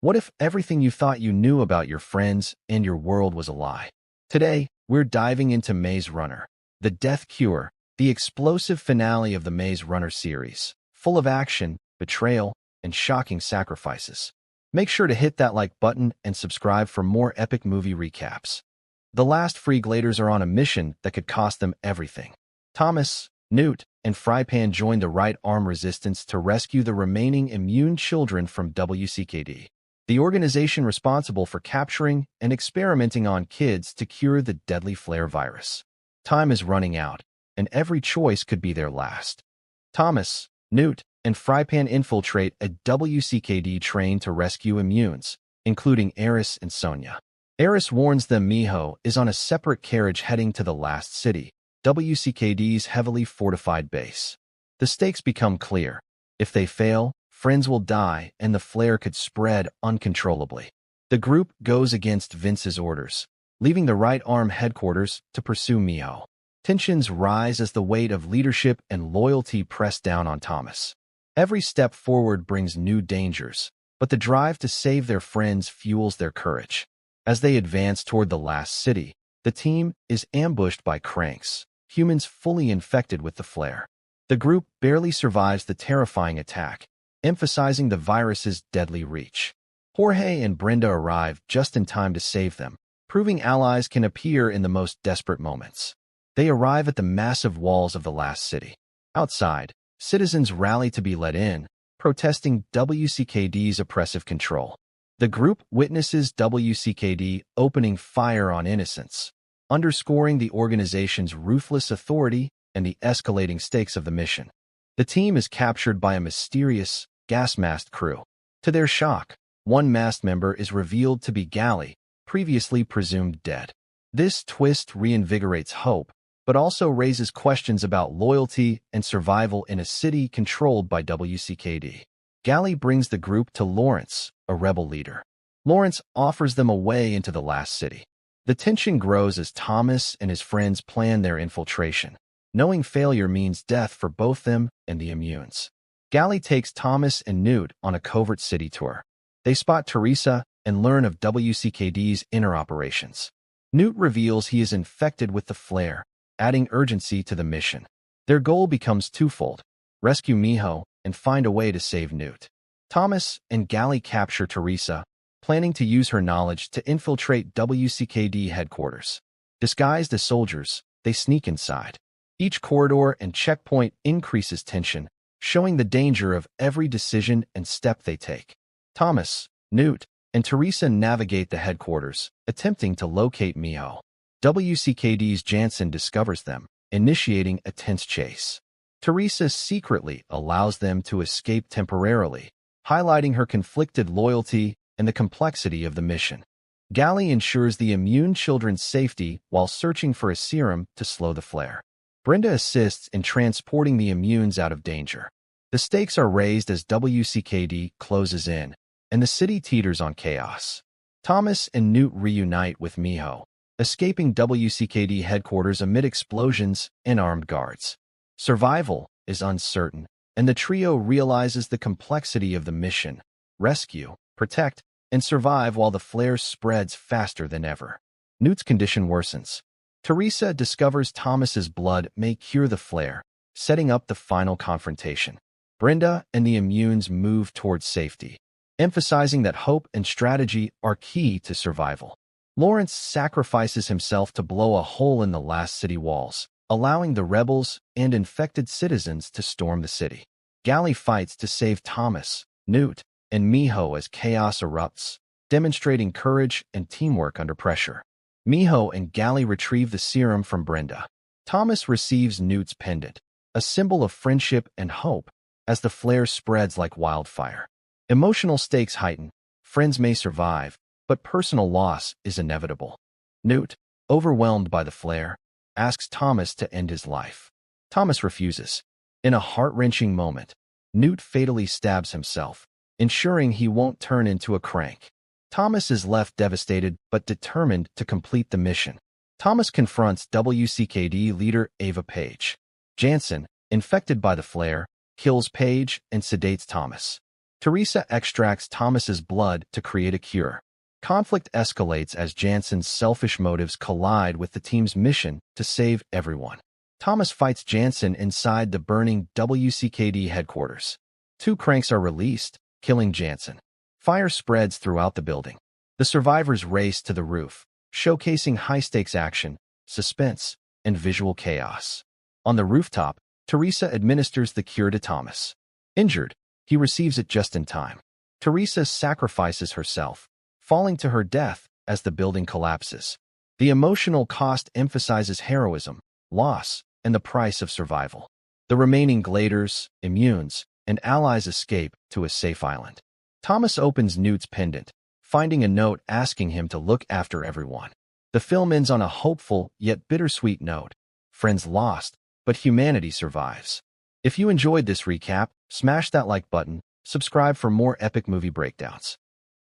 What if everything you thought you knew about your friends and your world was a lie? Today, we're diving into Maze Runner, the death cure, the explosive finale of the Maze Runner series, full of action, betrayal, and shocking sacrifices. Make sure to hit that like button and subscribe for more epic movie recaps. The last Free Gladers are on a mission that could cost them everything. Thomas, Newt, and Frypan join the Right Arm Resistance to rescue the remaining immune children from WCKD, the organization responsible for capturing and experimenting on kids to cure the deadly flare virus. Time is running out, and every choice could be their last. Thomas, Newt, and Frypan infiltrate a WCKD train to rescue immunes, including Eris and Sonia. Eris warns them Miho is on a separate carriage heading to the last city, WCKD's heavily fortified base. The stakes become clear. If they fail, friends will die and the flare could spread uncontrollably. The group goes against Vince's orders, leaving the Right Arm headquarters to pursue Miho. Tensions rise as the weight of leadership and loyalty press down on Thomas. Every step forward brings new dangers, but the drive to save their friends fuels their courage. As they advance toward the last city, the team is ambushed by cranks, humans fully infected with the flare. The group barely survives the terrifying attack, emphasizing the virus's deadly reach. Jorge and Brenda arrive just in time to save them, proving allies can appear in the most desperate moments. They arrive at the massive walls of the last city. Outside, citizens rally to be let in, protesting WCKD's oppressive control. The group witnesses WCKD opening fire on innocents, underscoring the organization's ruthless authority and the escalating stakes of the mission. The team is captured by a mysterious, gas-masked crew. To their shock, one masked member is revealed to be Gally, previously presumed dead. This twist reinvigorates hope, but also raises questions about loyalty and survival in a city controlled by WCKD. Gally brings the group to Lawrence, a rebel leader. Lawrence offers them a way into the last city. The tension grows as Thomas and his friends plan their infiltration, knowing failure means death for both them and the immunes. Gally takes Thomas and Newt on a covert city tour. They spot Teresa and learn of WCKD's inner operations. Newt reveals he is infected with the flare, adding urgency to the mission. Their goal becomes twofold: rescue Miho and find a way to save Newt. Thomas and Gally capture Teresa, planning to use her knowledge to infiltrate WCKD headquarters. Disguised as soldiers, they sneak inside. Each corridor and checkpoint increases tension, showing the danger of every decision and step they take. Thomas, Newt, and Teresa navigate the headquarters, attempting to locate Miho. WCKD's Jansen discovers them, initiating a tense chase. Teresa secretly allows them to escape temporarily, highlighting her conflicted loyalty and the complexity of the mission. Gally ensures the immune children's safety while searching for a serum to slow the flare. Brenda assists in transporting the immunes out of danger. The stakes are raised as WCKD closes in, and the city teeters on chaos. Thomas and Newt reunite with Miho, escaping WCKD headquarters amid explosions and armed guards. Survival is uncertain, and the trio realizes the complexity of the mission: rescue, protect, and survive while the flare spreads faster than ever. Newt's condition worsens. Teresa discovers Thomas's blood may cure the flare, setting up the final confrontation. Brenda and the immunes move towards safety, emphasizing that hope and strategy are key to survival. Lawrence sacrifices himself to blow a hole in the last city walls, allowing the rebels and infected citizens to storm the city. Gally fights to save Thomas, Newt, and Miho as chaos erupts, demonstrating courage and teamwork under pressure. Miho and Gally retrieve the serum from Brenda. Thomas receives Newt's pendant, a symbol of friendship and hope, as the flare spreads like wildfire. Emotional stakes heighten. Friends may survive, but personal loss is inevitable. Newt, overwhelmed by the flare, asks Thomas to end his life. Thomas refuses. In a heart-wrenching moment, Newt fatally stabs himself, ensuring he won't turn into a crank. Thomas is left devastated but determined to complete the mission. Thomas confronts WCKD leader Ava Page. Jansen, infected by the flare, kills Page and sedates Thomas. Teresa extracts Thomas's blood to create a cure. Conflict escalates as Jansen's selfish motives collide with the team's mission to save everyone. Thomas fights Jansen inside the burning WCKD headquarters. Two cranks are released, killing Jansen. Fire spreads throughout the building. The survivors race to the roof, showcasing high-stakes action, suspense, and visual chaos. On the rooftop, Teresa administers the cure to Thomas. Injured, he receives it just in time. Teresa sacrifices herself, falling to her death as the building collapses. The emotional cost emphasizes heroism, loss, and the price of survival. The remaining Gladers, immunes, and allies escape to a safe island. Thomas opens Newt's pendant, finding a note asking him to look after everyone. The film ends on a hopeful yet bittersweet note. Friends lost, but humanity survives. If you enjoyed this recap, smash that like button, subscribe for more epic movie breakdowns.